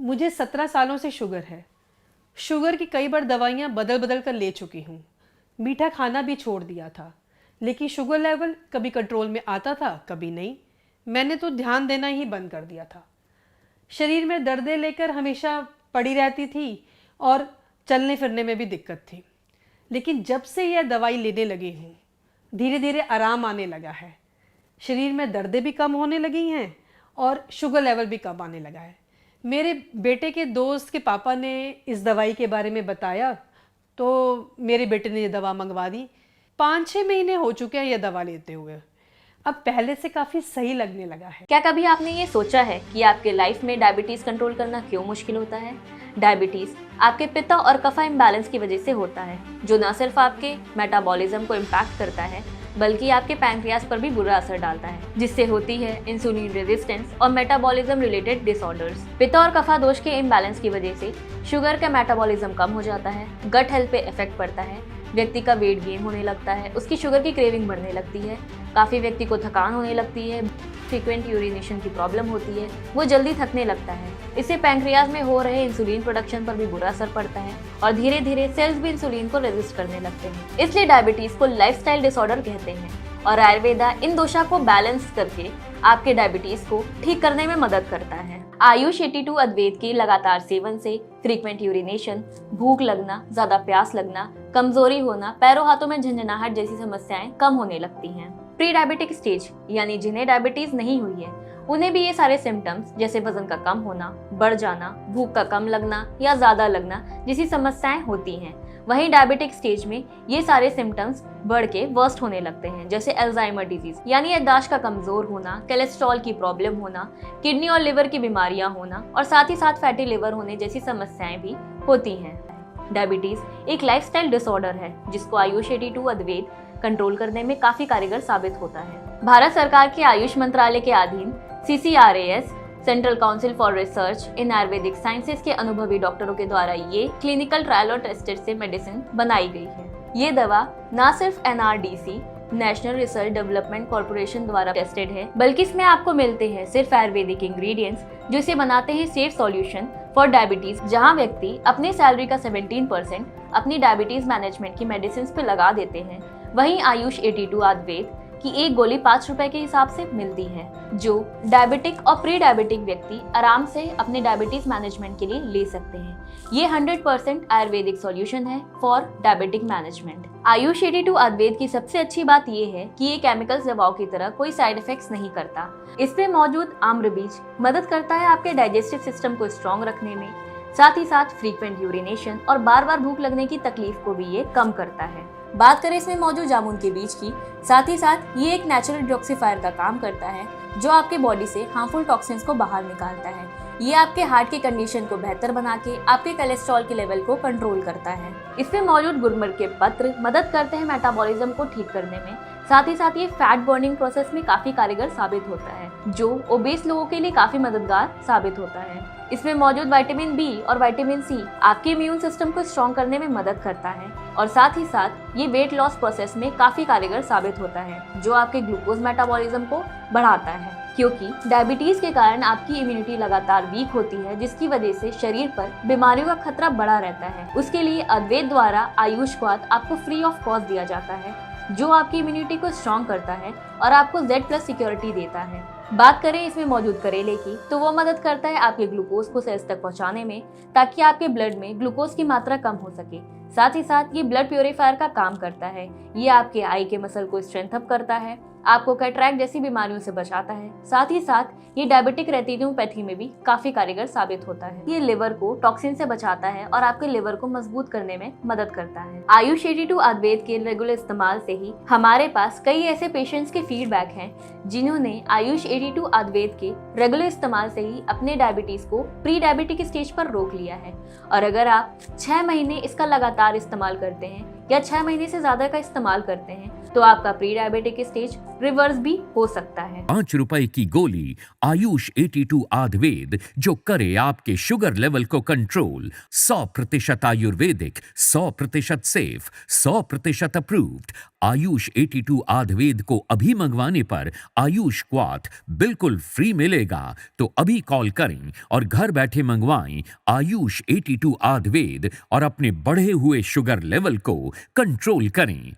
मुझे 17 सालों से शुगर है। शुगर की कई बार दवाइयाँ बदल बदल कर ले चुकी हूँ। मीठा खाना भी छोड़ दिया था, लेकिन शुगर लेवल कभी कंट्रोल में आता था, कभी नहीं। मैंने तो ध्यान देना ही बंद कर दिया था। शरीर में दर्दें लेकर हमेशा पड़ी रहती थी और चलने फिरने में भी दिक्कत थी। लेकिन जब से यह दवाई लेने लगी हूँ, धीरे धीरे आराम आने लगा है। शरीर में दर्दें भी कम होने लगी हैं और शुगर लेवल भी कम आने लगा है। मेरे बेटे के दोस्त के पापा ने इस दवाई के बारे में बताया तो मेरे बेटे ने ये दवा मंगवा दी। 5-6 महीने हो चुके हैं यह दवा लेते हुए। अब पहले से काफ़ी सही लगने लगा है। क्या कभी आपने ये सोचा है कि आपके लाइफ में डायबिटीज कंट्रोल करना क्यों मुश्किल होता है? डायबिटीज आपके पित्त और कफा इम्बैलेंस की वजह से होता है, जो न सिर्फ आपके मेटाबॉलिज्म को इम्पैक्ट करता है बल्कि आपके पैंक्रियास पर भी बुरा असर डालता है, जिससे होती है इंसुलिन रेजिस्टेंस और मेटाबॉलिज्म रिलेटेड डिसऑर्डर्स। पित्त और कफा दोष के इम्बैलेंस की वजह से शुगर का मेटाबॉलिज्म कम हो जाता है, गट हेल्थ पे इफेक्ट पड़ता है, व्यक्ति का वेट गेन होने लगता है, उसकी शुगर की क्रेविंग बढ़ने लगती है, काफ़ी व्यक्ति को थकान होने लगती है, फ्रीक्वेंट यूरिनेशन की प्रॉब्लम होती है, वो जल्दी थकने लगता है। इससे पैंक्रियाज में हो रहे इंसुलिन प्रोडक्शन पर भी बुरा असर पड़ता है और धीरे धीरे सेल्स भी इंसुलिन को रेजिस्ट करने लगते हैं। इसलिए डायबिटीज को लाइफस्टाइल डिसऑर्डर कहते हैं और आयुर्वेदा इन दोषा को बैलेंस करके आपके डायबिटीज को ठीक करने में मदद करता है। आयुष 82 अद्वैत के लगातार सेवन से फ्रीक्वेंट यूरिनेशन, भूख लगना, ज्यादा प्यास लगना, कमजोरी होना, पैरों हाथों में झंझनाहट जैसी समस्याएं कम होने लगती हैं। प्री डायबिटिक स्टेज यानी जिन्हें डायबिटीज नहीं हुई है, उन्हें भी ये सारे सिम्टम्स जैसे वजन का कम होना, बढ़ जाना, भूख का कम लगना या ज्यादा लगना जैसी समस्याएं होती हैं। वहीं डायबिटिक स्टेज में ये सारे सिम्टम्स बढ़ के वर्स्ट होने लगते हैं, जैसे अल्जाइमर डिजीज यानी याददाश्त का कमजोर होना, कोलेस्ट्रॉल की प्रॉब्लम होना, किडनी और लिवर की बीमारियां होना और साथ ही साथ फैटी लिवर होने जैसी समस्याएं भी होती हैं। डायबिटीज एक लाइफस्टाइल डिसऑर्डर है जिसको आयुष 82 अद्वैत कंट्रोल करने में काफी कारगर साबित होता है। भारत सरकार के आयुष मंत्रालय के अधीन CCRAS central council for research in Ayurvedic sciences के अनुभवी डॉक्टरों के द्वारा ये क्लिनिकल ट्रायल और टेस्टेड से मेडिसिन बनाई गई है। ये दवा न सिर्फ NRDC national research development corporation द्वारा टेस्टेड है, बल्कि इसमें आपको मिलते हैं सिर्फ आयुर्वेदिक इंग्रेडिएंट्स जो इसे बनाते हैं सेफ सॉल्यूशन फॉर डायबिटीज, जहां व्यक्ति अपनी सैलरी का 17% अपनी डायबिटीज मैनेजमेंट की मेडिसिन पे लगा देते हैं। वहीं आयुष 82 अद्वैत की एक गोली 5 रुपए के हिसाब से मिलती है, जो डायबिटिक और प्री डायबिटिक व्यक्ति आराम से अपने डायबिटीज मैनेजमेंट के लिए ले सकते हैं। ये 100% आयुर्वेदिक सॉल्यूशन है फॉर डायबिटिक मैनेजमेंट। आयुष 82 अद्वैत की सबसे अच्छी बात ये है कि ये केमिकल्स दवाओं की तरह कोई साइड इफेक्ट्स नहीं करता। इसमें मौजूद आम्र बीज मदद करता है आपके डाइजेस्टिव सिस्टम को स्ट्रॉन्ग रखने में, साथ ही साथ फ्रीक्वेंट यूरिनेशन और बार बार भूख लगने की तकलीफ को भी ये कम करता है। बात करें इसमें मौजूद जामुन के बीज की, साथ ही साथ ये एक नेचुरल डिटॉक्सिफायर का काम करता है जो आपके बॉडी से हार्मफुल टॉक्सिन्स को बाहर निकालता है। ये आपके हार्ट की कंडीशन को बेहतर बना के आपके कोलेस्ट्रॉल के लेवल को कंट्रोल करता है। इसमें मौजूद गुलमर्ग के पत्र मदद करते हैं मेटाबॉलिज्म को ठीक करने में, साथ ही साथ ये फैट बर्निंग प्रोसेस में काफी कारगर साबित होता है, जो ओबेस लोगों के लिए काफी मददगार साबित होता है। इसमें मौजूद विटामिन बी और विटामिन सी आपके इम्यून सिस्टम को स्ट्रॉन्ग करने में मदद करता है और साथ ही साथ ये वेट लॉस प्रोसेस में काफी कारगर साबित होता है, जो आपके ग्लूकोज मेटाबॉलिज्म को बढ़ाता है, क्योंकि डायबिटीज के कारण आपकी इम्यूनिटी लगातार वीक होती है, जिसकी वजह से शरीर पर बीमारियों का खतरा बढ़ा रहता है। उसके लिए अद्वैत द्वारा आयुष क्वाथ आपको फ्री ऑफ कॉस्ट दिया जाता है, जो आपकी इम्यूनिटी को स्ट्रॉन्ग करता है और आपको Z+ सिक्योरिटी देता है। बात करें इसमें मौजूद करेले की, तो वो मदद करता है आपके ग्लूकोज को सेल्स तक पहुंचाने में, ताकि आपके ब्लड में ग्लूकोज की मात्रा कम हो सके। साथ ही साथ ये ब्लड प्योरीफायर का काम करता है। ये आपके आई के मसल को स्ट्रेंथ अप करता है, आपको कैटरैक्ट जैसी बीमारियों से बचाता है। साथ ही साथ ये डायबिटिक रेटिनोपैथी में भी काफी कारगर साबित होता है। ये लिवर को टॉक्सिन से बचाता है और आपके लिवर को मजबूत करने में मदद करता है। आयुष 82 अद्वैत के रेगुलर इस्तेमाल से ही हमारे पास कई ऐसे पेशेंट्स के फीडबैक हैं जिन्होंने आयुष 82 अद्वैत के रेगुलर इस्तेमाल से ही अपने डायबिटीज को प्री डायबिटिक स्टेज पर रोक लिया है। और अगर आप 6 महीने इसका लगातार इस्तेमाल करते हैं या 6 महीने से ज्यादा का इस्तेमाल करते हैं, तो आपका प्री डायबिटिक स्टेज रिवर्स भी हो सकता है। 5 रुपए की गोली आयुष 82 आयुर्वेद जो करे आपके शुगर लेवल को control. 100% Ayurvedic, 100% safe, 100% approved. Ayush 82 Ayurveda को अभी मंगवाने पर आयुष क्वाथ बिल्कुल फ्री मिलेगा। तो अभी कॉल करें और घर बैठे मंगवाएं आयुष 82 आयुर्वेद और अपने बढ़े हुए शुगर लेवल को कंट्रोल करें।